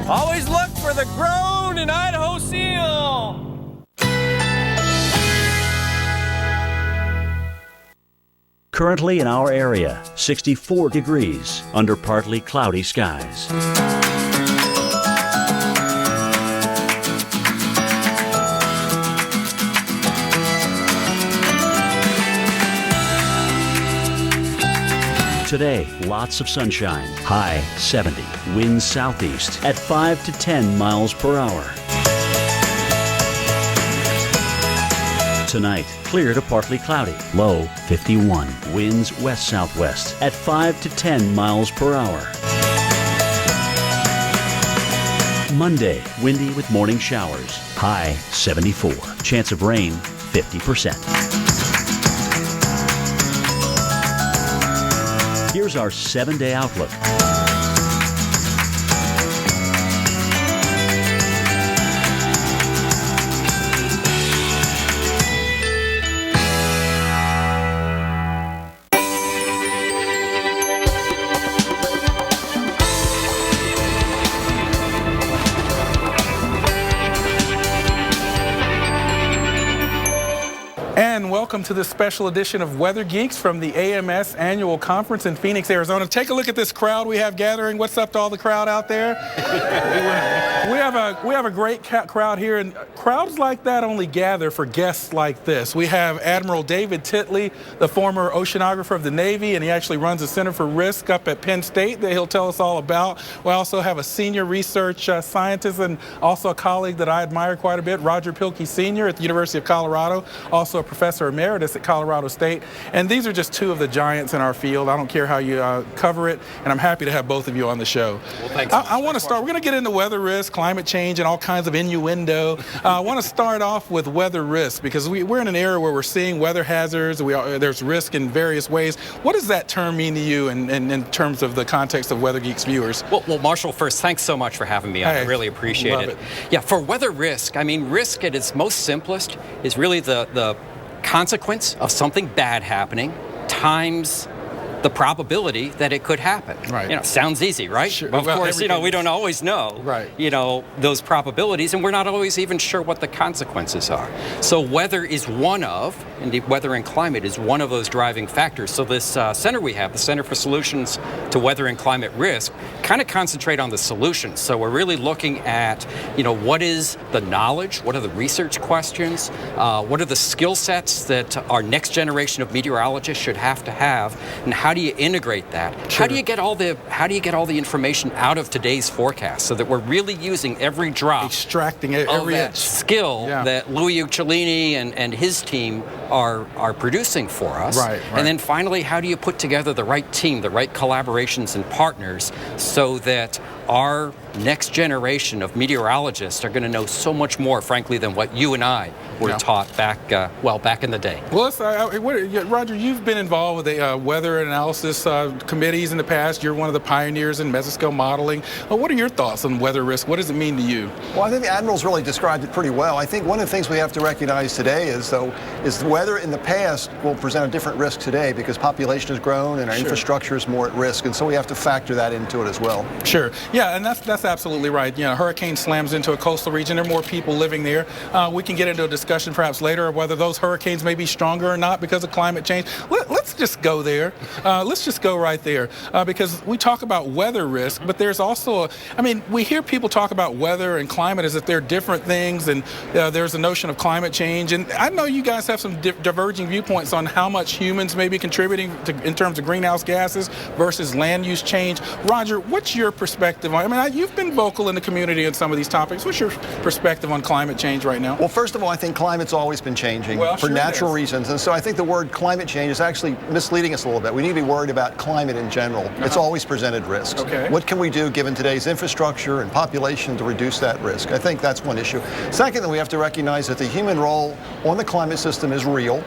Always look for the grown in Idaho seal. Currently in our area, 64 degrees under partly cloudy skies. Today, lots of sunshine, high 70, winds southeast at 5 to 10 miles per hour. Tonight, clear to partly cloudy, low 51, winds west-southwest at 5 to 10 miles per hour. Monday, windy with morning showers, high 74, chance of rain 50%. Here's our 7-day outlook. And welcome to this special edition of Weather Geeks from the AMS Annual Conference in Phoenix, Arizona. Take a look at this crowd we have gathering. What's up to all the crowd out there? we have a great crowd here, and crowds like that only gather for guests like this. We have Admiral David Titley, the former oceanographer of the Navy, and he actually runs the Center for Risk up at Penn State that he'll tell us all about. We also have a senior research scientist and also a colleague that I admire quite a bit, Roger Pilkey Sr. at the University of Colorado, also a professor emeritus at Colorado State. And these are just two of the giants in our field. I don't care how you cover it, and I'm happy to have both of you on the show. Well, thanks. I want to start, we're going to get into weather risk, climate change, and all kinds of innuendo. I want to start off with weather risk because we're in an era where we're seeing weather hazards. There's risk in various ways. What does that term mean to you in terms of the context of Weather Geeks viewers? Well, Marshall, first, thanks so much for having me on. I really appreciate it. Yeah, for weather risk, I mean, risk at its most simplest is really the consequence of something bad happening times the probability that it could happen. Right. You know, sounds easy, right? Sure. Of course, you know, we don't always know, right, you know, those probabilities, and we're not always even sure what the consequences are. So weather is one of, indeed weather and climate is one of those driving factors. So this center we have, the Center for Solutions to Weather and Climate Risk, kind of concentrate on the solutions. So we're really looking at, you know, what is the knowledge, what are the research questions, what are the skill sets that our next generation of meteorologists should have to have, and how do you integrate that? Sure. How do you get all the information out of today's forecast so that we're really using every drop, extracting of every that inch skill that Louis Uccellini and his team are producing for us? Right. And then finally, how do you put together the right team, the right collaborations and partners so that our next generation of meteorologists are going to know so much more, frankly, than what you and I were taught back in the day. Well, Roger, you've been involved with the weather analysis committees in the past. You're one of the pioneers in mesoscale modeling. What are your thoughts on weather risk? What does it mean to you? Well, I think the Admiral's really described it pretty well. I think one of the things we have to recognize today is the weather in the past will present a different risk today because population has grown and our infrastructure is more at risk, and so we have to factor that into it as well. Sure. Yeah, and that's absolutely right. You know, hurricane slams into a coastal region. There are more people living there. We can get into a discussion perhaps later of whether those hurricanes may be stronger or not because of climate change. Let's just go there. Let's just go right there because we talk about weather risk, but there's also, we hear people talk about weather and climate as if they're different things, and there's a notion of climate change. And I know you guys have some diverging viewpoints on how much humans may be contributing in terms of greenhouse gases versus land use change. Roger, what's your perspective on? You've been vocal in the community on some of these topics. What's your perspective on climate change right now? Well, first of all, I think climate's always been changing for natural reasons. And so I think the word climate change is actually misleading us a little bit. We need to be worried about climate in general. It's always presented risks. Okay. What can we do given today's infrastructure and population to reduce that risk? I think that's one issue. Secondly, we have to recognize that the human role on the climate system is real.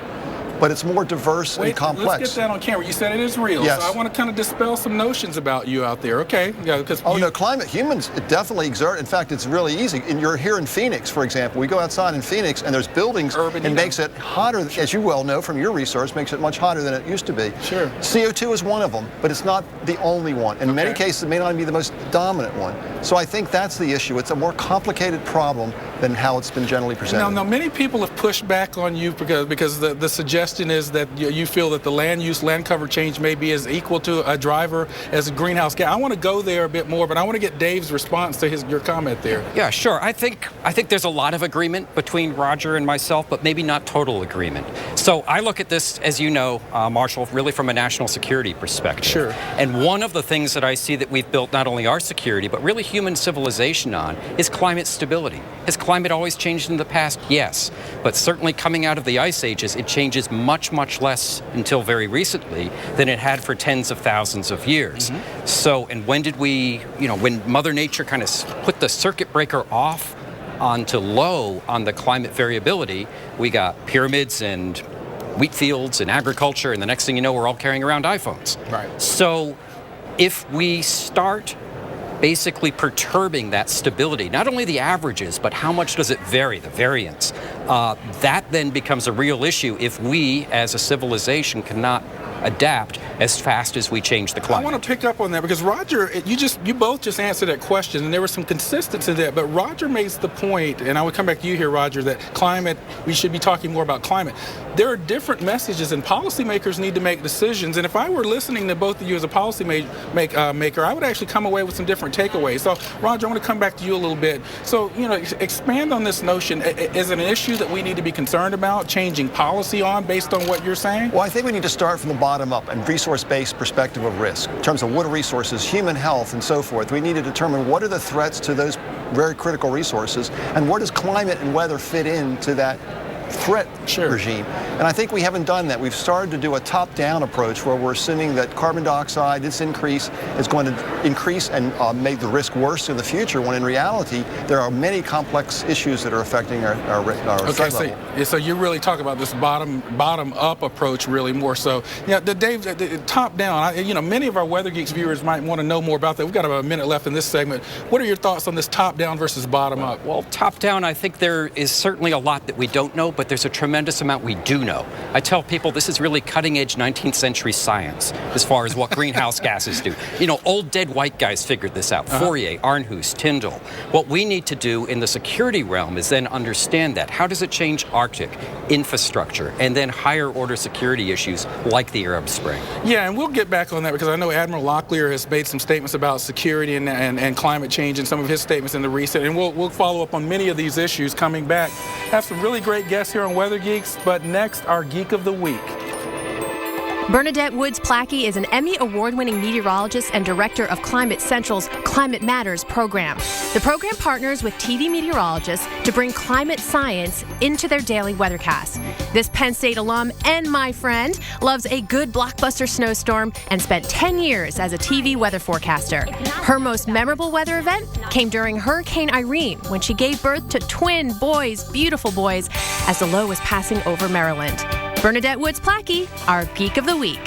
but it's more diverse and complex. Let's get that on camera. You said it is real. Yes. So I want to kind of dispel some notions about you out there. Okay. Yeah, because no, climate, humans definitely exert. In fact, it's really easy. And you're here in Phoenix, for example. We go outside in Phoenix, and there's buildings. Urban, it makes it hotter, as you well know from your research, makes it much hotter than it used to be. Sure. CO2 is one of them, but it's not the only one. In many cases, it may not be the most dominant one. So I think that's the issue. It's a more complicated problem than how it's been generally presented. Now, many people have pushed back on you because the suggestion is that you feel that the land cover change may be as equal to a driver as a greenhouse gas. I want to go there a bit more, but I want to get Dave's response to your comment there. Yeah, sure. I think there's a lot of agreement between Roger and myself, but maybe not total agreement. So I look at this, as you know, Marshall, really from a national security perspective. Sure. And one of the things that I see that we've built not only our security, but really human civilization on is climate stability. Has climate always changed in the past? Yes. But certainly coming out of the ice ages, it changes much, much less until very recently than it had for tens of thousands of years. Mm-hmm. So, and when did we, when Mother Nature kind of put the circuit breaker off onto low on the climate variability, we got pyramids and wheat fields and agriculture, and the next thing you know, we're all carrying around iPhones. Right. So if we start basically perturbing that stability, not only the averages, but how much does it vary, the variance, that then becomes a real issue if we as a civilization cannot adapt as fast as we change the climate. I want to pick up on that because Roger, you both just answered that question, and there was some consistency there. But Roger makes the point, and I would come back to you here, Roger, that climate, we should be talking more about climate. There are different messages, and policymakers need to make decisions. And if I were listening to both of you as a policy maker, I would actually come away with some different takeaways. So, Roger, I want to come back to you a little bit. So, expand on this notion. Is it an issue that we need to be concerned about changing policy on based on what you're saying? Well, I think we need to start from the bottom up and resource-based perspective of risk in terms of water resources, human health, and so forth. We need to determine what are the threats to those very critical resources, and where does climate and weather fit into that threat regime. And I think we haven't done that. We've started to do a top-down approach where we're assuming that carbon dioxide, its increase, is going to increase and make the risk worse in the future, when in reality, there are many complex issues that are affecting our threat level. So you really talk about this bottom-up approach really more so. Yeah, Dave, the top-down, many of our Weather Geeks viewers might want to know more about that. We've got about a minute left in this segment. What are your thoughts on this top-down versus bottom-up? Well, top-down, I think there is certainly a lot that we don't know, but there's a tremendous amount we do know. I tell people this is really cutting-edge 19th century science as far as what greenhouse gases do. Old dead white guys figured this out. Fourier, Arnhus, Tyndall. What we need to do in the security realm is then understand that. How does it change Arctic infrastructure and then higher order security issues like the Arab Spring? Yeah, and we'll get back on that because I know Admiral Locklear has made some statements about security and climate change and some of his statements in the recent, and we'll follow up on many of these issues coming back. Have some really great guests here on Weather Geeks, but next, our Geek of the Week. Bernadette Woods Plackey is an Emmy Award-winning meteorologist and director of Climate Central's Climate Matters program. The program partners with TV meteorologists to bring climate science into their daily weathercast. This Penn State alum and my friend loves a good blockbuster snowstorm and spent 10 years as a TV weather forecaster. Her most memorable weather event came during Hurricane Irene when she gave birth to twin boys, beautiful boys, as the low was passing over Maryland. Bernadette Woods Plackey, our Geek of the Week.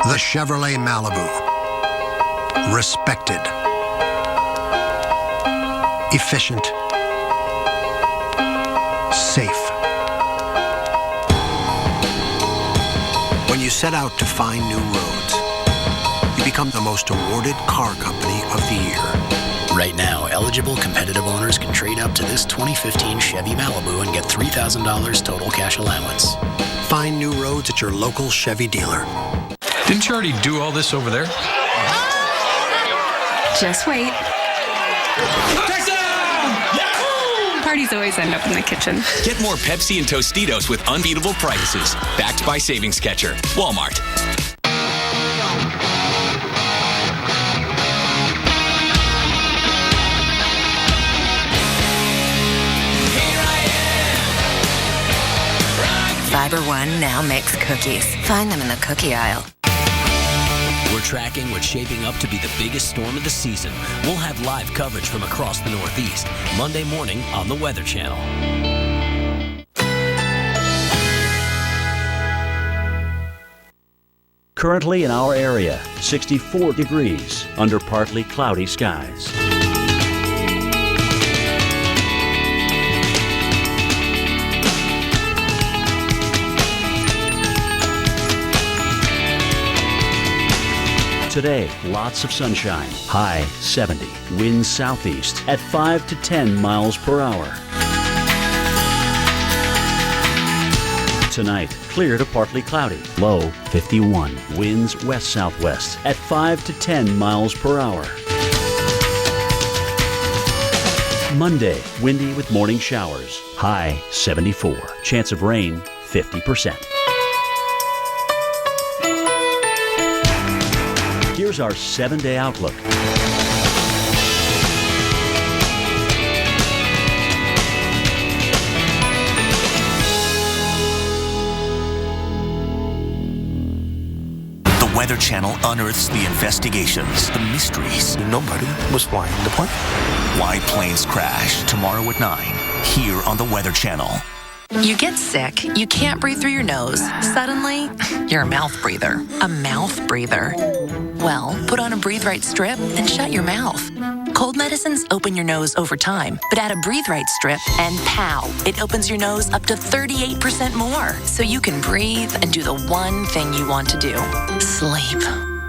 The Chevrolet Malibu. Respected. Efficient. Safe. When you set out to find new roads, you become the most awarded car company of the year. Right now, eligible competitive owners can trade up to this 2015 Chevy Malibu and get $3,000 total cash allowance. Find new roads at your local Chevy dealer. Didn't you already do all this over there? Just wait. Parties always end up in the kitchen. Get more Pepsi and Tostitos with unbeatable prices. Backed by Savings Catcher. Walmart. Fiber One now makes cookies. Find them in the cookie aisle. We're tracking what's shaping up to be the biggest storm of the season. We'll have live coverage from across the Northeast Monday morning on the Weather Channel. Currently in our area, 64 degrees under partly cloudy skies. Today, lots of sunshine, high 70, winds southeast at 5 to 10 miles per hour. Tonight, clear to partly cloudy, low 51, winds west-southwest at 5 to 10 miles per hour. Monday, windy with morning showers, high 74, chance of rain 50%. Here's our 7-day outlook. The Weather Channel unearths the investigations, the mysteries. Nobody was flying the plane. Why planes crash tomorrow at 9 here on the Weather Channel. You get sick, you can't breathe through your nose. Suddenly, you're a mouth breather. A mouth breather. Well, put on a Breathe Right strip and shut your mouth. Cold medicines open your nose over time, but add a Breathe Right strip and pow, it opens your nose up to 38% more. So you can breathe and do the one thing you want to do. Sleep.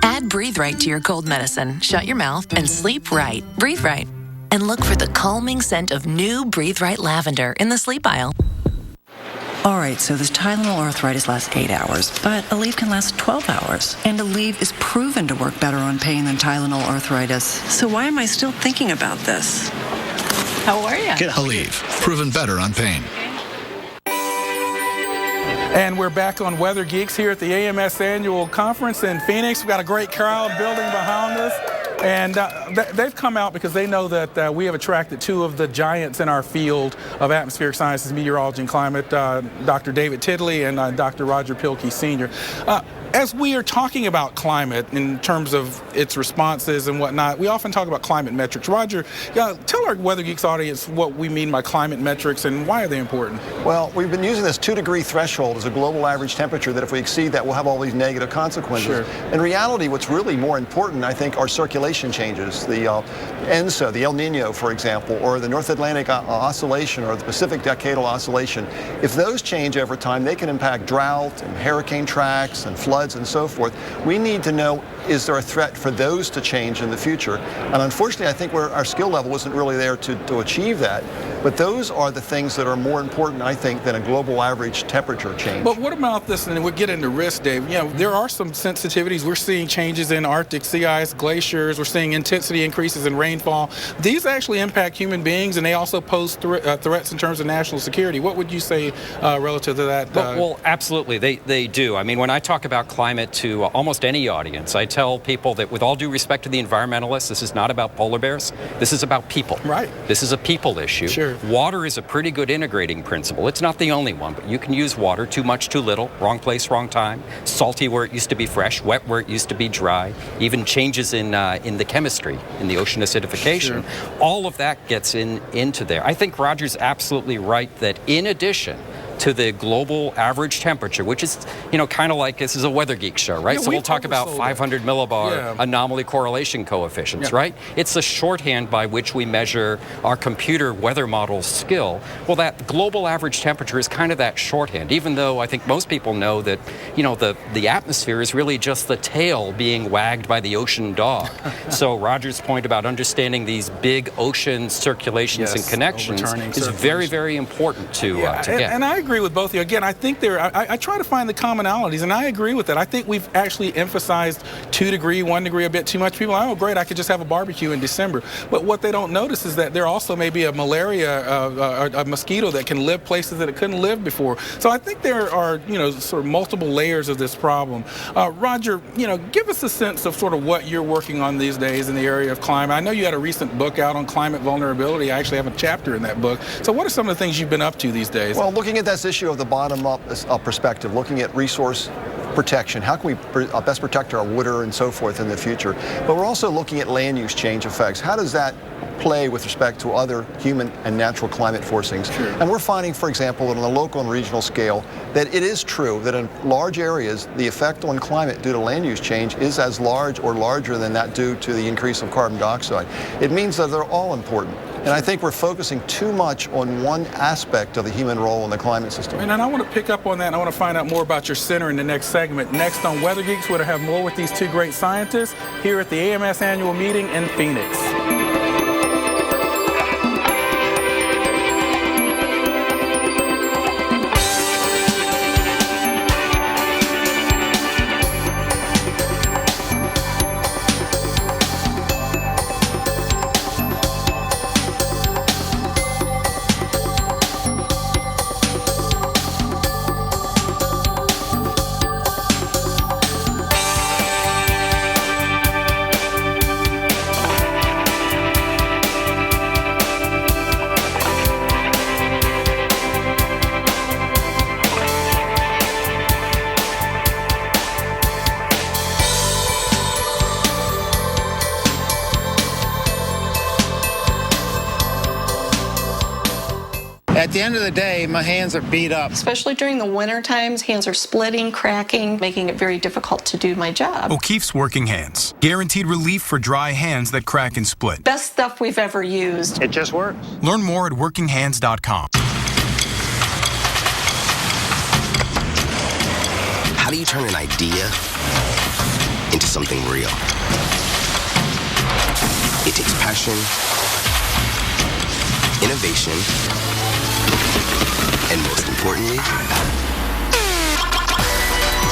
Add Breathe Right to your cold medicine, shut your mouth, and sleep right. Breathe Right. And look for the calming scent of new Breathe Right lavender in the sleep aisle. All right, so this Tylenol arthritis lasts 8 hours, but Aleve can last 12 hours. And Aleve is proven to work better on pain than Tylenol arthritis. So why am I still thinking about this? How are you? Get Aleve, proven better on pain. And we're back on Weather Geeks here at the AMS Annual Conference in Phoenix. We've got a great crowd building behind us. And they've come out because they know that we have attracted two of the giants in our field of atmospheric sciences, meteorology, and climate, Dr. David Tiddley and Dr. Roger Pielke Sr. As we are talking about climate in terms of its responses and whatnot, we often talk about climate metrics. Roger, tell our Weather Geeks audience what we mean by climate metrics and why are they important? Well, we've been using this 2-degree threshold as a global average temperature that if we exceed that, we'll have all these negative consequences. Sure. In reality, what's really more important, I think, are circulation changes. The ENSO, the El Nino, for example, or the North Atlantic Oscillation or the Pacific Decadal Oscillation. If those change over time, they can impact drought and hurricane tracks and floods and so forth. We need to know, is there a threat for those to change in the future? And unfortunately, I think our skill level isn't really there to achieve that. But those are the things that are more important, I think, than a global average temperature change. But what about this, and we'll get into risk, Dave. You know, there are some sensitivities. We're seeing changes in Arctic sea ice, glaciers. We're seeing intensity increases in rainfall. These actually impact human beings, and they also pose threats in terms of national security. What would you say relative to that? Well, absolutely, they do. I mean, when I talk about climate to almost any audience, I tell people that with all due respect to the environmentalists, this is not about polar bears. This is about people. Right. This is a people issue. Sure. Water is a pretty good integrating principle. It's not the only one, but you can use water too much, too little, wrong place, wrong time, salty where it used to be fresh, wet where it used to be dry, even changes in the chemistry, in the ocean acidification. Sure. All of that gets into there. I think Roger's absolutely right that in addition to the global average temperature, which is, kind of like this is a Weather Geek show, right? Yeah, so we'll talk about 500 millibar anomaly correlation coefficients, right? It's the shorthand by which we measure our computer weather model skill. Well, that global average temperature is kind of that shorthand, even though I think most people know that, the atmosphere is really just the tail being wagged by the ocean dog. So Roger's point about understanding these big ocean circulations and connections is very, very important to get. And I agree agree with both of you. Again, I think I try to find the commonalities, and I agree with that. I think we've actually emphasized 2 degree, 1 degree a bit too much. People are, oh, great, I could just have a barbecue in December. But what they don't notice is that there also may be a malaria, a mosquito that can live places that it couldn't live before. So I think there are, sort of multiple layers of this problem. Roger, give us a sense of sort of what you're working on these days in the area of climate. I know you had a recent book out on climate vulnerability. I actually have a chapter in that book. So what are some of the things you've been up to these days? Well, looking at this issue of the bottom-up perspective, looking at resource protection, how can we best protect our water and so forth in the future? But we're also looking at land use change effects. How does that play with respect to other human and natural climate forcings? Sure. And we're finding, for example, on a local and regional scale, that it is true that in large areas, the effect on climate due to land use change is as large or larger than that due to the increase of carbon dioxide. It means that they're all important. And I think we're focusing too much on one aspect of the human role in the climate system. And I want to pick up on that, and I want to find out more about your center in the next segment. Next on Weather Geeks, we're going to have more with these 2 great scientists here at the AMS annual meeting in Phoenix. At the end of the day, my hands are beat up. Especially during the winter times, hands are splitting, cracking, making it very difficult to do my job. O'Keeffe's Working Hands. Guaranteed relief for dry hands that crack and split. Best stuff we've ever used. It just works. Learn more at workinghands.com. How do you turn an idea into something real? It takes passion, innovation, and most importantly,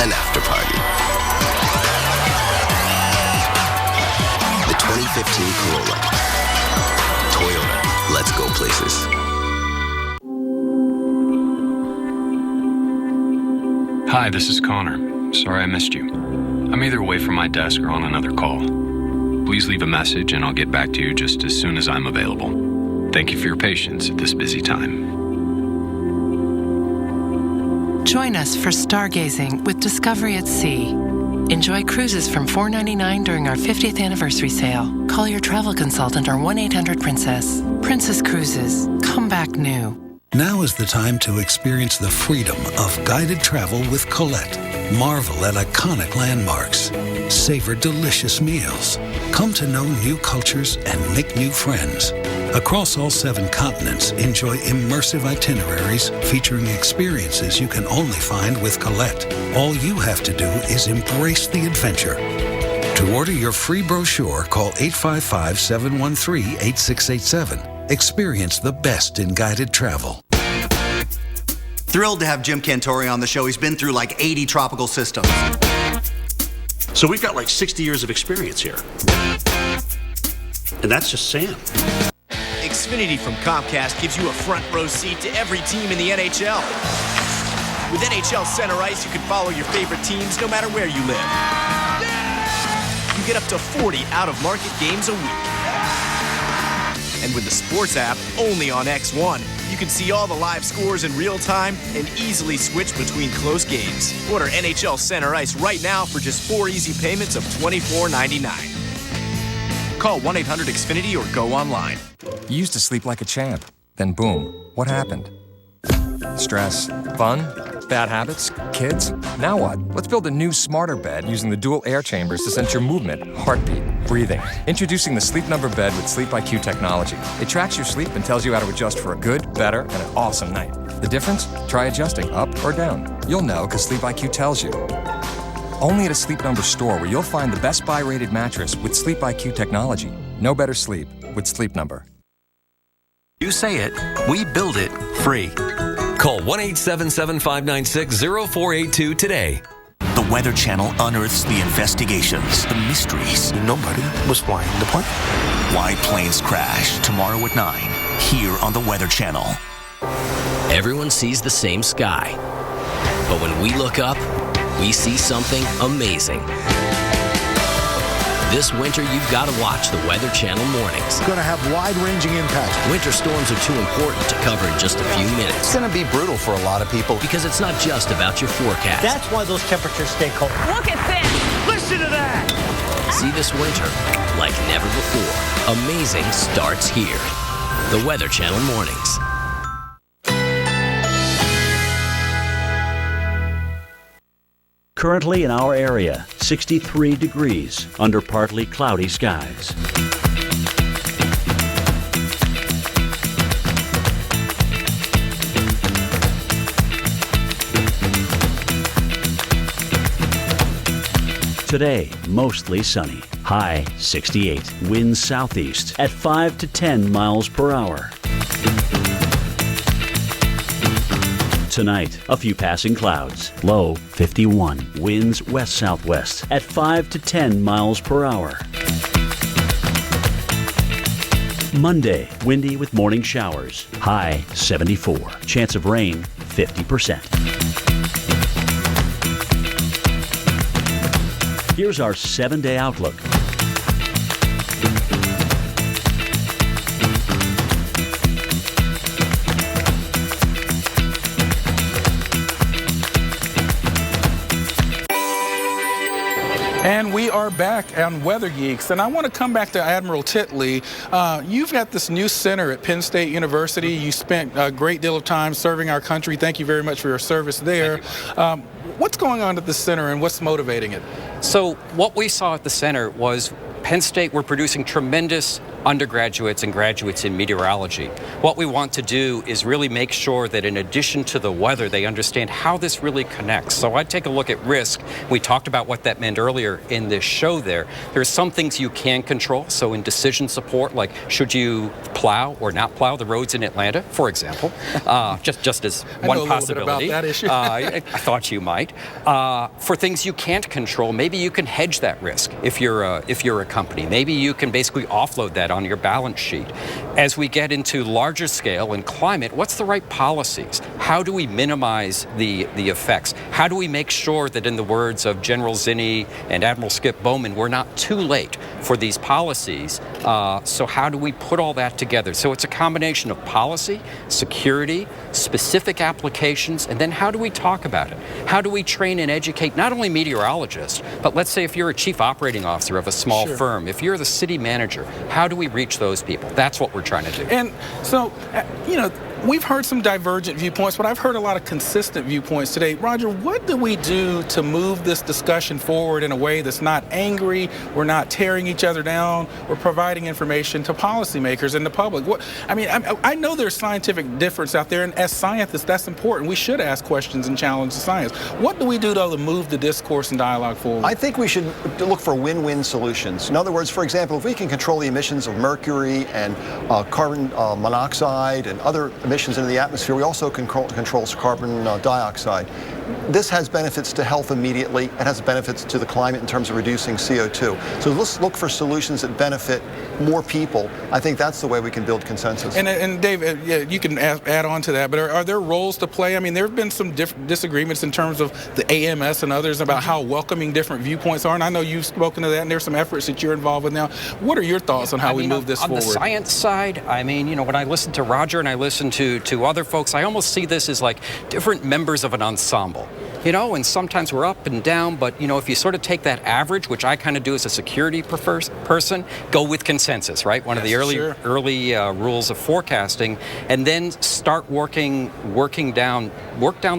an after party. The 2015 Corolla. Toyota, let's go places. Hi, this is Connor. Sorry I missed you. I'm either away from my desk or on another call. Please leave a message and I'll get back to you just as soon as I'm available. Thank you for your patience at this busy time. Join us for stargazing with Discovery at Sea. Enjoy cruises from $4.99 during our 50th anniversary sale. Call your travel consultant or 1-800-PRINCESS. Princess Cruises. Come back new. Now is the time to experience the freedom of guided travel with Colette. Marvel at iconic landmarks. Savor delicious meals. Come to know new cultures and make new friends. Across all 7 continents, enjoy immersive itineraries featuring experiences you can only find with Colette. All you have to do is embrace the adventure. To order your free brochure, call 855-713-8687. Experience the best in guided travel. Thrilled to have Jim Cantore on the show. He's been through like 80 tropical systems. So we've got like 60 years of experience here. And that's just Sam. Xfinity from Comcast gives you a front row seat to every team in the NHL. With NHL Center Ice, you can follow your favorite teams no matter where you live. You get up to 40 out-of-market games a week. And with the Sports app, only on X1, you can see all the live scores in real time and easily switch between close games. Order NHL Center Ice right now for just 4 easy payments of $24.99. Call 1-800-XFINITY or go online. You used to sleep like a champ. Then boom, what happened? Stress, fun, bad habits, kids? Now what? Let's build a new, smarter bed using the dual air chambers to sense your movement, heartbeat, breathing. Introducing the Sleep Number bed with Sleep IQ technology. It tracks your sleep and tells you how to adjust for a good, better, and an awesome night. The difference? Try adjusting up or down. You'll know because Sleep IQ tells you. Only at a Sleep Number store where you'll find the best buy-rated mattress with Sleep IQ technology. No better sleep with Sleep Number. You say it, we build it free. Call 1-877-596-0482 today. The Weather Channel unearths the investigations, the mysteries. Nobody was flying the plane. Why planes crash tomorrow at 9 here on the Weather Channel. Everyone sees the same sky. But when we look up, we see something amazing. This winter, you've got to watch the Weather Channel mornings. It's going to have wide-ranging impacts. Winter storms are too important to cover in just a few minutes. It's going to be brutal for a lot of people. Because it's not just about your forecast. That's why those temperatures stay cold. Look at this! Listen to that! See this winter like never before. Amazing starts here. The Weather Channel mornings. Currently in our area, 63 degrees under partly cloudy skies. Today, mostly sunny. High 68. Winds southeast at 5 to 10 miles per hour. Tonight, a few passing clouds. Low 51. Winds west-southwest at 5 to 10 miles per hour. Monday, windy with morning showers. High 74. Chance of rain 50%. Here's our 7-day outlook. And we are back on Weather Geeks, and I want to come back to Admiral Titley. You've got this new center at Penn State University. You spent a great deal of time serving our country. Thank you very much for your service there. What's going on at the center, and what's motivating it? So what we saw at the center was Penn State, we're producing tremendous undergraduates and graduates in meteorology. What we want to do is really make sure that in addition to the weather, they understand how this really connects. So I'd take a look at risk. We talked about what that meant earlier in this show there. There's some things you can control. So in decision support, like should you plow or not plow the roads in Atlanta, for example, just as one possibility. I know a little bit about that issue. I thought you might. For things you can't control, maybe you can hedge that risk if you're a company. Maybe you can basically offload that on your balance sheet. As we get into larger scale and climate, what's the right policies? How do we minimize the effects? How do we make sure that, in the words of General Zinni and Admiral Skip Bowman, we're not too late for these policies? So how do we put all that together? So it's a combination of policy, security, specific applications, and then how do we talk about it? How do we train and educate not only meteorologists, but let's say if you're a chief operating officer of a small firm, if you're the city manager, how do we reach those people? That's what we're trying to do. And so, we've heard some divergent viewpoints, but I've heard a lot of consistent viewpoints today. Roger, what do we do to move this discussion forward in a way that's not angry, we're not tearing each other down, we're providing information to policymakers and the public? I know there's scientific difference out there, and as scientists, that's important. We should ask questions and challenge the science. What do we do, though, to move the discourse and dialogue forward? I think we should look for win-win solutions. In other words, for example, if we can control the emissions of mercury and carbon monoxide and other emissions into the atmosphere, we also control carbon dioxide. This has benefits to health immediately. It has benefits to the climate in terms of reducing CO2. So let's look for solutions that benefit more people. I think that's the way we can build consensus. And Dave, you can add on to that, but are there roles to play? I mean, there have been some disagreements in terms of the AMS and others about how welcoming different viewpoints are, and I know you've spoken to that, and there's some efforts that you're involved with now. What are your thoughts on how we move this forward? On the science side, when I listen to Roger and I listen to other folks, I almost see this as like different members of an ensemble. And sometimes we're up and down, but, if you sort of take that average, which I kind of do as a security person, go with consensus, right? One of the early rules of forecasting, and then start work down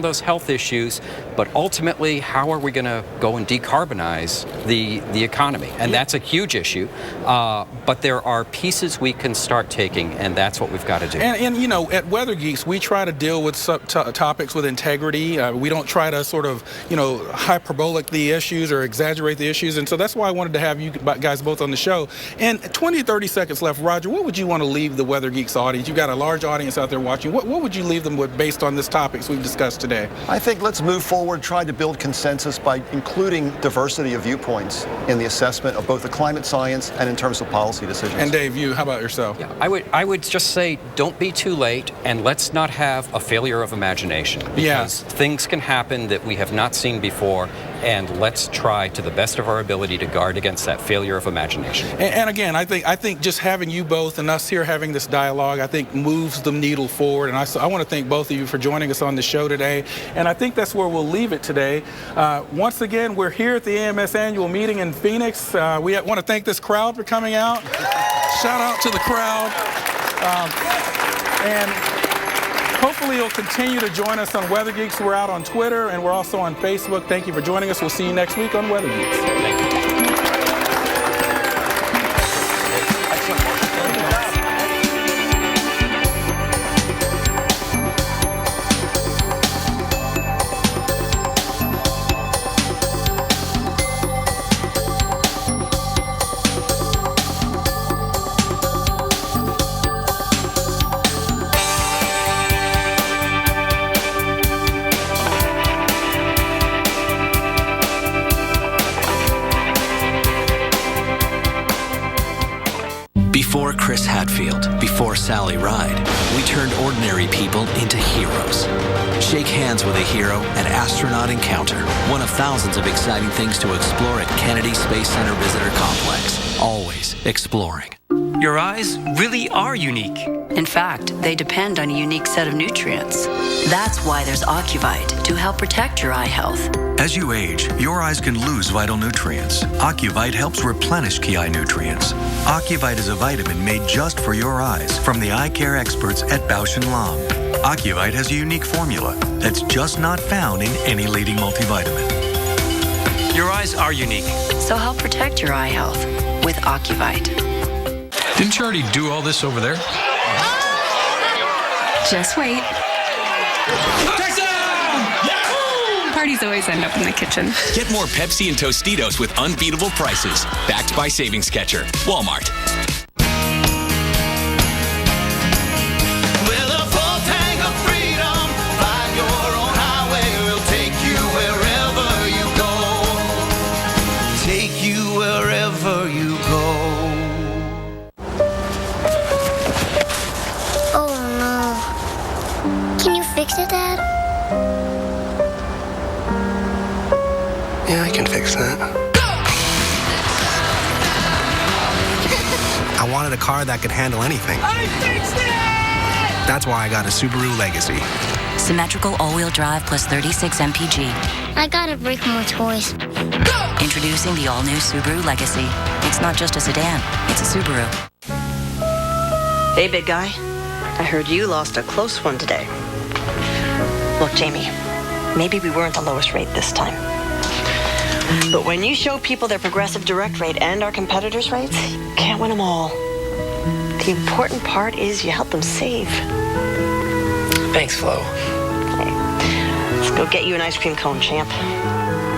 those health issues, but ultimately, how are we going to go and decarbonize the economy? And that's a huge issue, but there are pieces we can start taking, and that's what we've got to do. And at Weather Geeks, we try to deal with topics with integrity. We don't try to sort of, hyperbolic the issues or exaggerate the issues. And so that's why I wanted to have you guys both on the show. And 20, 30 seconds left. Roger, what would you want to leave the Weather Geeks audience? You've got a large audience out there watching. What would you leave them with based on this topics we've discussed today? I think let's move forward, try to build consensus by including diversity of viewpoints in the assessment of both the climate science and in terms of policy decisions. And Dave, how about yourself? Yeah, I would just say don't be too late, and let's not have a failure of imagination. Because things can happen that we have not seen before, and let's try to the best of our ability to guard against that failure of imagination. And again, I think just having you both and us here having this dialogue, I think moves the needle forward. And I want to thank both of you for joining us on the show today. And I think that's where we'll leave it today. Once again, we're here at the AMS annual meeting in Phoenix. We want to thank this crowd for coming out. Shout out to the crowd. And hopefully you'll continue to join us on Weather Geeks. We're out on Twitter and we're also on Facebook. Thank you for joining us. We'll see you next week on Weather Geeks. Thank you. Before Chris Hadfield, before Sally Ride, we turned ordinary people into heroes. Shake hands with a hero at Astronaut Encounter, one of thousands of exciting things to explore at Kennedy Space Center Visitor Complex. Always exploring. Your eyes really are unique. In fact, they depend on a unique set of nutrients. That's why there's Ocuvite, to help protect your eye health. As you age, your eyes can lose vital nutrients. Ocuvite helps replenish key eye nutrients. Ocuvite is a vitamin made just for your eyes from the eye care experts at Bausch & Lomb. Ocuvite has a unique formula that's just not found in any leading multivitamin. Your eyes are unique. So help protect your eye health with Ocuvite. Didn't you already do all this over there? Just wait. Parties always end up in the kitchen. Get more Pepsi and Tostitos with unbeatable prices. Backed by Savings Catcher. Walmart. With a full tank of freedom, find your own highway. We'll take you wherever you go. Take you wherever you go. Oh no. Can you fix it, Dad? Yeah, I can fix that. I wanted a car that could handle anything. I fixed it! That's why I got a Subaru Legacy. Symmetrical all-wheel drive plus 36 mpg. I gotta break more toys. Introducing the all-new Subaru Legacy. It's not just a sedan, it's a Subaru. Hey, big guy. I heard you lost a close one today. Look, Jamie, maybe we weren't the lowest rate this time. But when you show people their Progressive Direct rate and our competitors' rates, you can't win them all. The important part is you help them save. Thanks, Flo. Okay. Let's go get you an ice cream cone, champ.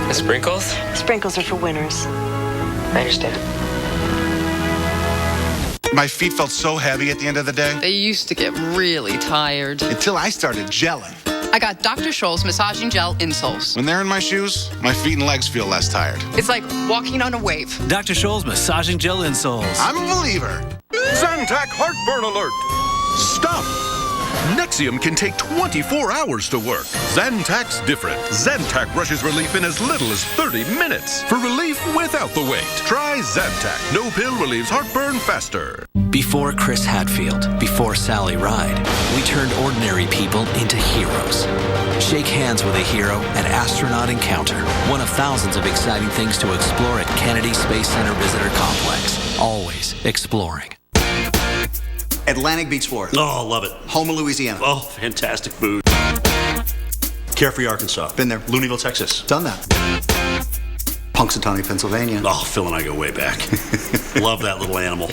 The sprinkles? Sprinkles are for winners. I understand. My feet felt so heavy at the end of the day. They used to get really tired. Until I started gelling. I got Dr. Scholl's massaging gel insoles. When they're in my shoes, my feet and legs feel less tired. It's like walking on a wave. Dr. Scholl's massaging gel insoles. I'm a believer. Zantac heartburn alert. Stop. Nexium can take 24 hours to work. Zantac's different. Zantac rushes relief in as little as 30 minutes. For relief without the wait. Try Zantac. No pill relieves heartburn faster. Before Chris Hadfield, before Sally Ride, we turned ordinary people into heroes. Shake hands with a hero at Astronaut Encounter, one of thousands of exciting things to explore at Kennedy Space Center Visitor Complex. Always exploring. Atlantic beats Florida. Oh, love it. Houma, Louisiana. Oh, fantastic food. Carefree, Arkansas. Been there. Louisville, Texas. Done that. Punxsutawney, Pennsylvania. Oh, Phil and I go way back. Love that little animal.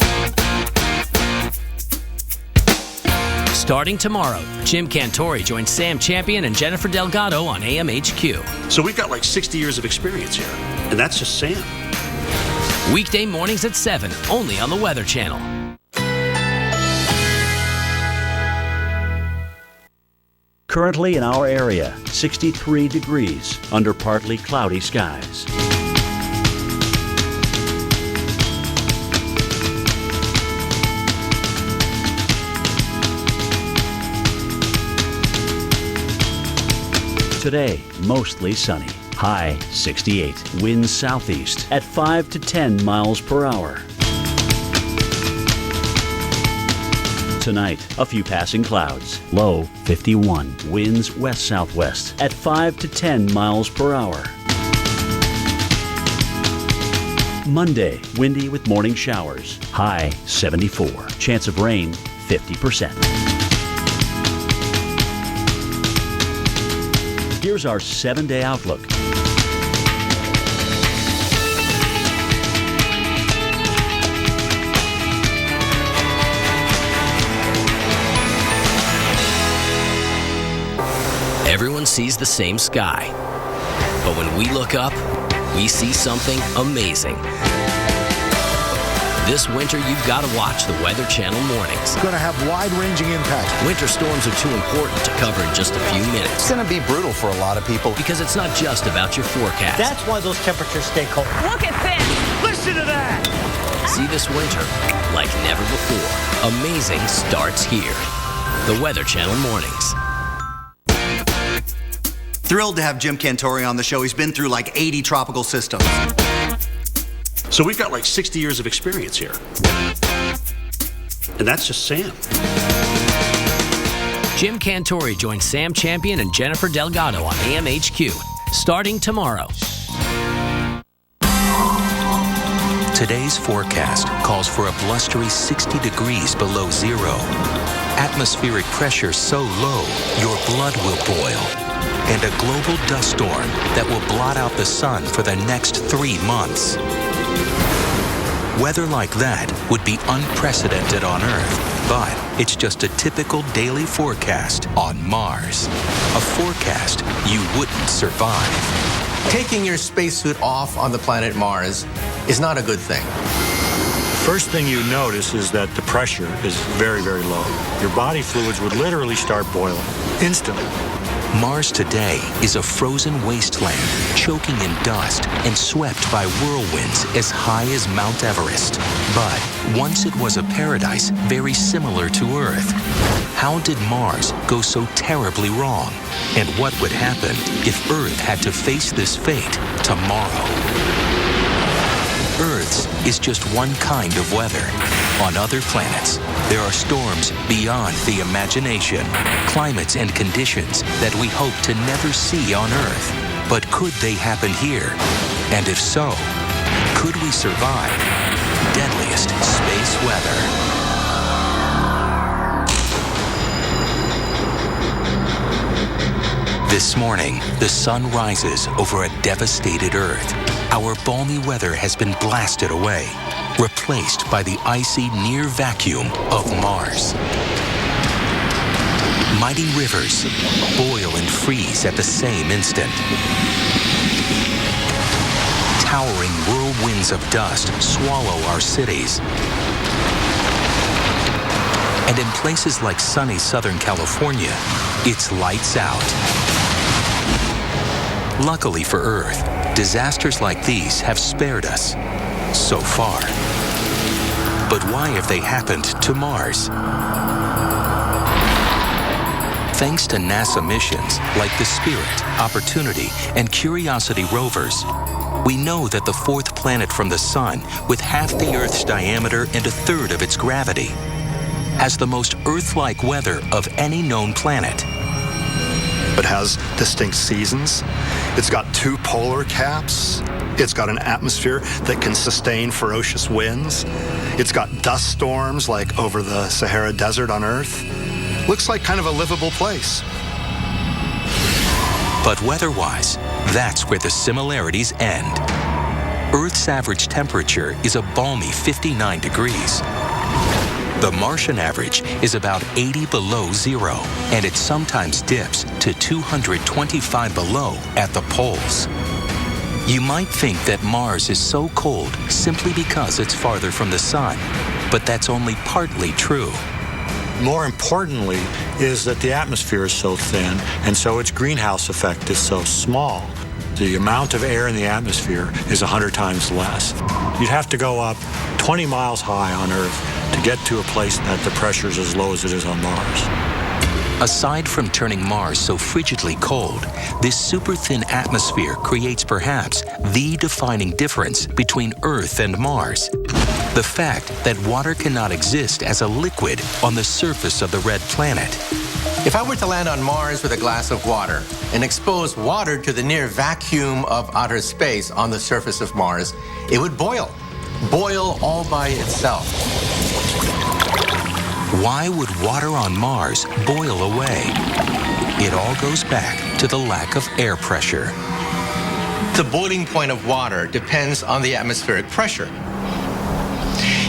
Starting tomorrow, Jim Cantori joins Sam Champion and Jennifer Delgado on AMHQ. So we've got like 60 years of experience here, and that's just Sam. Weekday mornings at 7, only on the Weather Channel. Currently in our area, 63 degrees under partly cloudy skies. Today, mostly sunny. High 68. Winds southeast at 5 to 10 miles per hour. Tonight, a few passing clouds. Low 51. Winds west-southwest at 5 to 10 miles per hour. Monday, windy with morning showers. High 74. Chance of rain 50%. Here's our 7-day outlook. Everyone sees the same sky. But when we look up, we see something amazing. This winter, you've got to watch the Weather Channel mornings. It's going to have wide-ranging impacts. Winter storms are too important to cover in just a few minutes. It's going to be brutal for a lot of people. Because it's not just about your forecast. That's why those temperatures stay cold. Look at this! Listen to that! See this winter like never before. Amazing starts here. The Weather Channel mornings. Thrilled to have Jim Cantori on the show. He's been through like 80 tropical systems. So we've got like 60 years of experience here. And that's just Sam. Jim Cantori joins Sam Champion and Jennifer Delgado on AMHQ. Starting tomorrow. Today's forecast calls for a blustery 60 degrees below zero. Atmospheric pressure so low, your blood will boil. And a global dust storm that will blot out the sun for the next 3 months. Weather like that would be unprecedented on Earth, but it's just a typical daily forecast on Mars. A forecast you wouldn't survive. Taking your spacesuit off on the planet Mars is not a good thing. First thing you notice is that the pressure is very, very low. Your body fluids would literally start boiling instantly. Mars today is a frozen wasteland, choking in dust and swept by whirlwinds as high as Mount Everest. But once it was a paradise very similar to Earth. How did Mars go so terribly wrong? And what would happen if Earth had to face this fate tomorrow? Earth's is just one kind of weather. On other planets, there are storms beyond the imagination, climates and conditions that we hope to never see on Earth. But could they happen here? And if so, could we survive deadliest space weather? This morning, the sun rises over a devastated Earth. Our balmy weather has been blasted away, replaced by the icy near vacuum of Mars. Mighty rivers boil and freeze at the same instant. Towering whirlwinds of dust swallow our cities. And in places like sunny Southern California, it's lights out. Luckily for Earth, disasters like these have spared us, so far. But why have they happened to Mars? Thanks to NASA missions like the Spirit, Opportunity, and Curiosity rovers, we know that the fourth planet from the Sun, with half the Earth's diameter and a third of its gravity, has the most Earth-like weather of any known planet. It has distinct seasons. It's got 2 polar caps. It's got an atmosphere that can sustain ferocious winds. It's got dust storms like over the Sahara Desert on Earth. Looks like kind of a livable place. But weather-wise, that's where the similarities end. Earth's average temperature is a balmy 59 degrees. The Martian average is about 80 below zero, and it sometimes dips to 225 below at the poles. You might think that Mars is so cold simply because it's farther from the sun, but that's only partly true. More importantly is that the atmosphere is so thin, and so its greenhouse effect is so small. The amount of air in the atmosphere is 100 times less. You'd have to go up 20 miles high on Earth to get to a place that the pressure is as low as it is on Mars. Aside from turning Mars so frigidly cold, this super thin atmosphere creates perhaps the defining difference between Earth and Mars. The fact that water cannot exist as a liquid on the surface of the red planet. If I were to land on Mars with a glass of water and expose water to the near vacuum of outer space on the surface of Mars, it would boil all by itself. Why would water on Mars boil away? It all goes back to the lack of air pressure. The boiling point of water depends on the atmospheric pressure.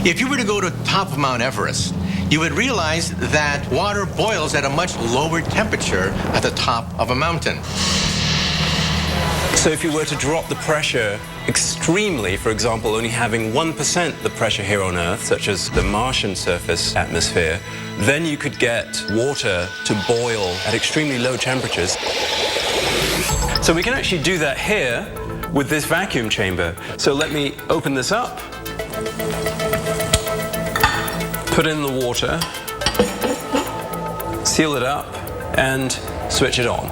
If you were to go to the top of Mount Everest, you would realize that water boils at a much lower temperature at the top of a mountain. So if you were to drop the pressure extremely, for example, only having 1% the pressure here on Earth, such as the Martian surface atmosphere, then you could get water to boil at extremely low temperatures. So we can actually do that here with this vacuum chamber. So let me open this up, put in the water, seal it up, and switch it on.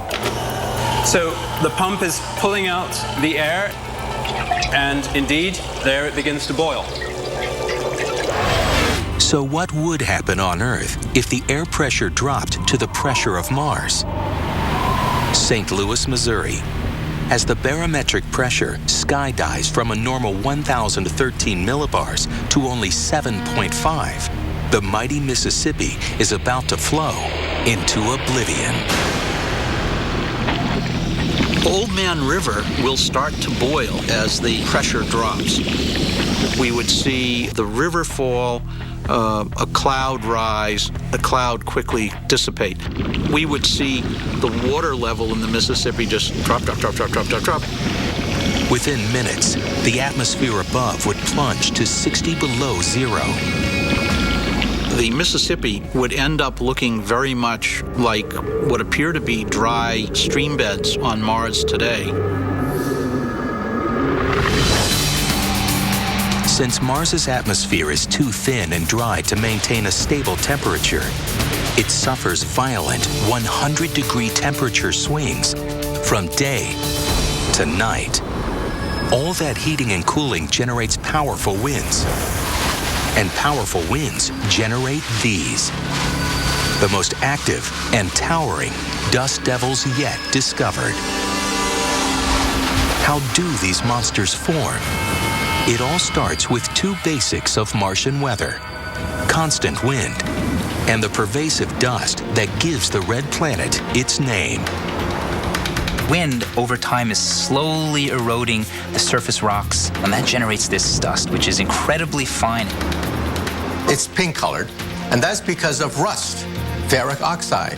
So the pump is pulling out the air, and indeed, there it begins to boil. So what would happen on Earth if the air pressure dropped to the pressure of Mars? St. Louis, Missouri. As the barometric pressure skydives from a normal 1,013 millibars to only 7.5, the mighty Mississippi is about to flow into oblivion. Old Man River will start to boil as the pressure drops. We would see the river fall, a cloud rise, the cloud quickly dissipate. We would see the water level in the Mississippi just drop. Within minutes, the atmosphere above would plunge to 60 below zero. The Mississippi would end up looking very much like what appear to be dry stream beds on Mars today. Since Mars's atmosphere is too thin and dry to maintain a stable temperature, it suffers violent 100-degree temperature swings from day to night. All that heating and cooling generates powerful winds. And powerful winds generate these, the most active and towering dust devils yet discovered. How do these monsters form? It all starts with two basics of Martian weather: constant wind and the pervasive dust that gives the red planet its name. Wind over time is slowly eroding the surface rocks, and that generates this dust, which is incredibly fine. It's pink-colored, and that's because of rust, ferric oxide.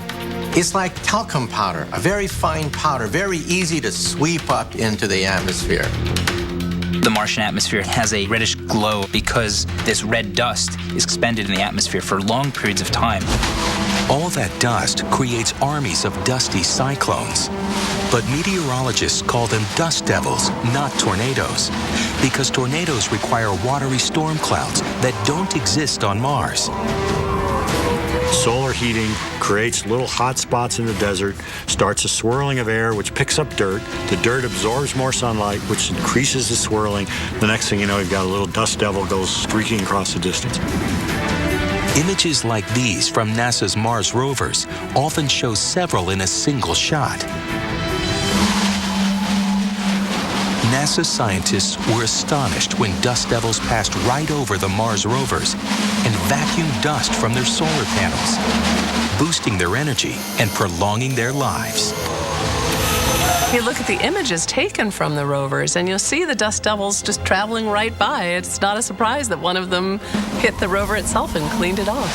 It's like talcum powder, a very fine powder, very easy to sweep up into the atmosphere. The Martian atmosphere has a reddish glow because this red dust is expended in the atmosphere for long periods of time. All that dust creates armies of dusty cyclones. But meteorologists call them dust devils, not tornadoes, because tornadoes require watery storm clouds that don't exist on Mars. Solar heating creates little hot spots in the desert, starts a swirling of air which picks up dirt. The dirt absorbs more sunlight, which increases the swirling. The next thing you know, you've got a little dust devil goes streaking across the distance. Images like these from NASA's Mars rovers often show several in a single shot. NASA scientists were astonished when dust devils passed right over the Mars rovers and vacuumed dust from their solar panels, boosting their energy and prolonging their lives. You look at the images taken from the rovers, and you'll see the dust devils just traveling right by. It's not a surprise that one of them hit the rover itself and cleaned it off.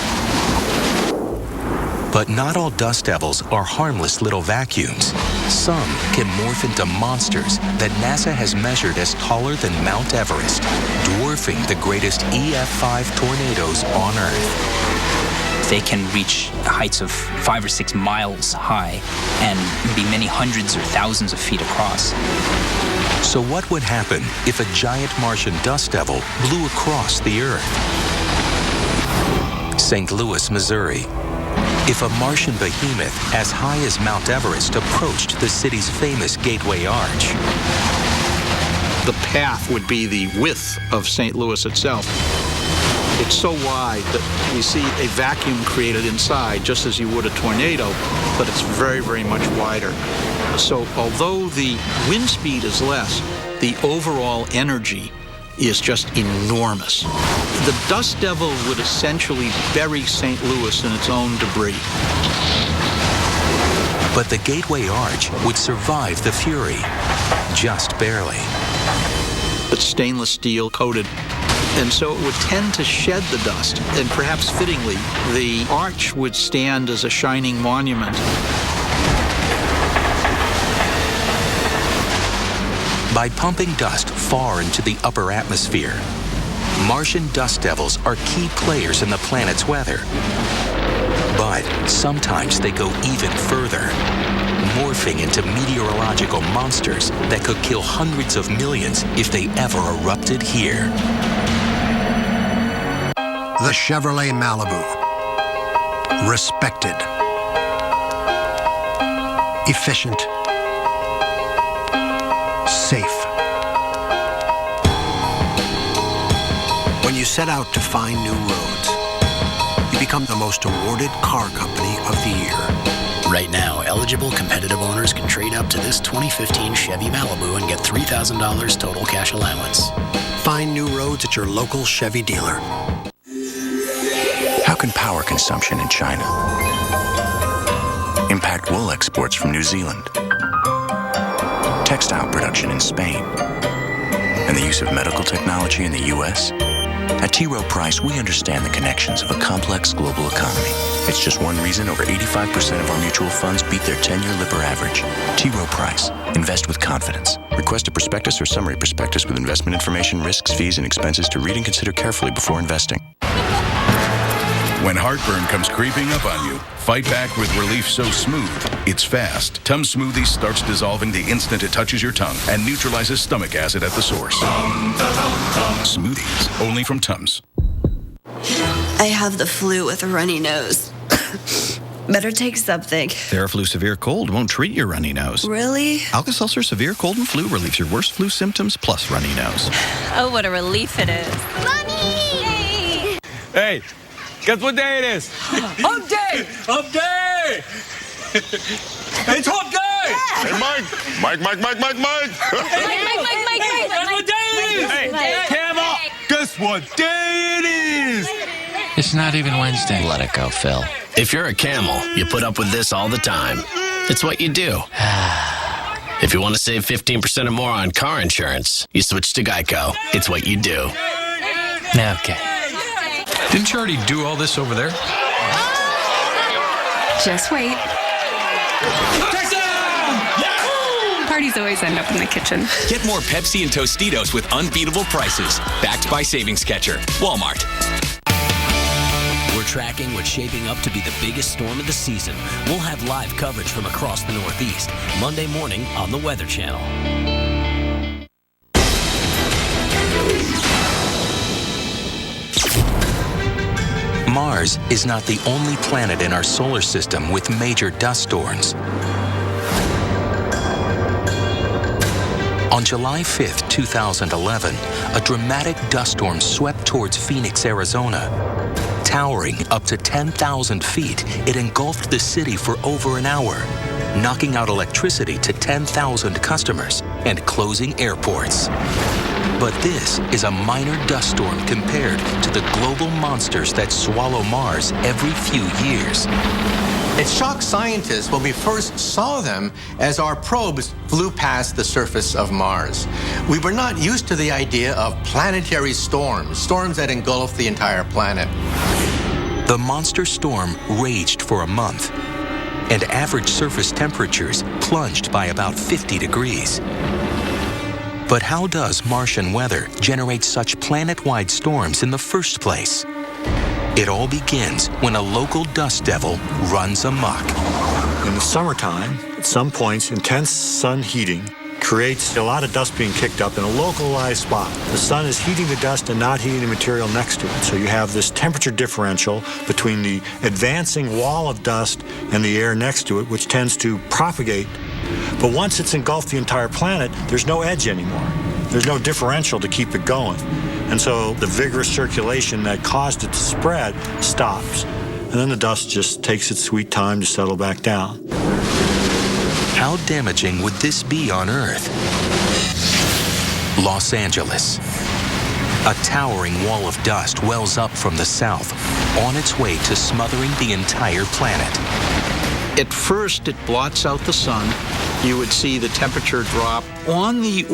But not all dust devils are harmless little vacuums. Some can morph into monsters that NASA has measured as taller than Mount Everest, dwarfing the greatest EF5 tornadoes on Earth. They can reach heights of 5 or 6 miles high and be many hundreds or thousands of feet across. So what would happen if a giant Martian dust devil blew across the Earth? St. Louis, Missouri. If a Martian behemoth as high as Mount Everest approached the city's famous Gateway Arch. The path would be the width of St. Louis itself. It's so wide that we see a vacuum created inside, just as you would a tornado, but it's very, very much wider. So although the wind speed is less, the overall energy is just enormous. The dust devil would essentially bury St. Louis in its own debris. But the Gateway Arch would survive the fury, just barely. It's stainless steel coated, and so it would tend to shed the dust, and perhaps fittingly, the arch would stand as a shining monument. By pumping dust far into the upper atmosphere, Martian dust devils are key players in the planet's weather. But sometimes they go even further, morphing into meteorological monsters that could kill hundreds of millions if they ever erupted here. The Chevrolet Malibu. Respected. Efficient. Safe. When you set out to find new roads, you become the most awarded car company of the year. Right now, eligible competitive owners can trade up to this 2015 Chevy Malibu and get $3,000 total cash allowance. Find new roads at your local Chevy dealer. How can power consumption in China impact wool exports from New Zealand, textile production in Spain, and the use of medical technology in the U.S.? At T. Rowe Price, we understand the connections of a complex global economy. It's just one reason over 85% of our mutual funds beat their 10-year Lipper average. T. Rowe Price. Invest with confidence. Request a prospectus or summary prospectus with investment information, risks, fees, and expenses to read and consider carefully before investing. When heartburn comes creeping up on you, fight back with relief so smooth, it's fast. Tums Smoothie starts dissolving the instant it touches your tongue and neutralizes stomach acid at the source. Smoothies, only from Tums. I have the flu with a runny nose. Better take something. Theraflu Severe Cold won't treat your runny nose. Really? Alka-Seltzer Severe Cold and Flu relieves your worst flu symptoms plus runny nose. Oh, what a relief it is. Mommy! Hey, guess what day it is? Hump day! Hump day! It's hump day! Yeah. Hey, Mike! Mike! Guess what day it is? Hey, Camel! Guess what day it is? It's not even Wednesday. Let it go, Phil. If you're a camel, you put up with this all the time. It's what you do. If you want to save 15% or more on car insurance, you switch to Geico. It's what you do. Okay. Didn't you already do all this over there? Just wait. Parties always end up in the kitchen. Get more Pepsi and Tostitos with unbeatable prices. Backed by Savings Catcher. Walmart. We're tracking what's shaping up to be the biggest storm of the season. We'll have live coverage from across the Northeast, Monday morning on the Weather Channel. Mars is not the only planet in our solar system with major dust storms. On July 5th, 2011, a dramatic dust storm swept towards Phoenix, Arizona. Towering up to 10,000 feet, it engulfed the city for over an hour, knocking out electricity to 10,000 customers and closing airports. But this is a minor dust storm compared to the global monsters that swallow Mars every few years. It shocked scientists when we first saw them as our probes flew past the surface of Mars. We were not used to the idea of planetary storms, storms that engulf the entire planet. The monster storm raged for a month, and average surface temperatures plunged by about 50 degrees. But how does Martian weather generate such planet-wide storms in the first place? It all begins when a local dust devil runs amok. In the summertime, at some points, intense sun heating creates a lot of dust being kicked up in a localized spot. The sun is heating the dust and not heating the material next to it. So you have this temperature differential between the advancing wall of dust and the air next to it, which tends to propagate. But once it's engulfed the entire planet, there's no edge anymore. There's no differential to keep it going. And so the vigorous circulation that caused it to spread stops. And then the dust just takes its sweet time to settle back down. How damaging would this be on Earth? Los Angeles. A towering wall of dust wells up from the south, on its way to smothering the entire planet. At first, it blots out the sun. You would see the temperature drop on the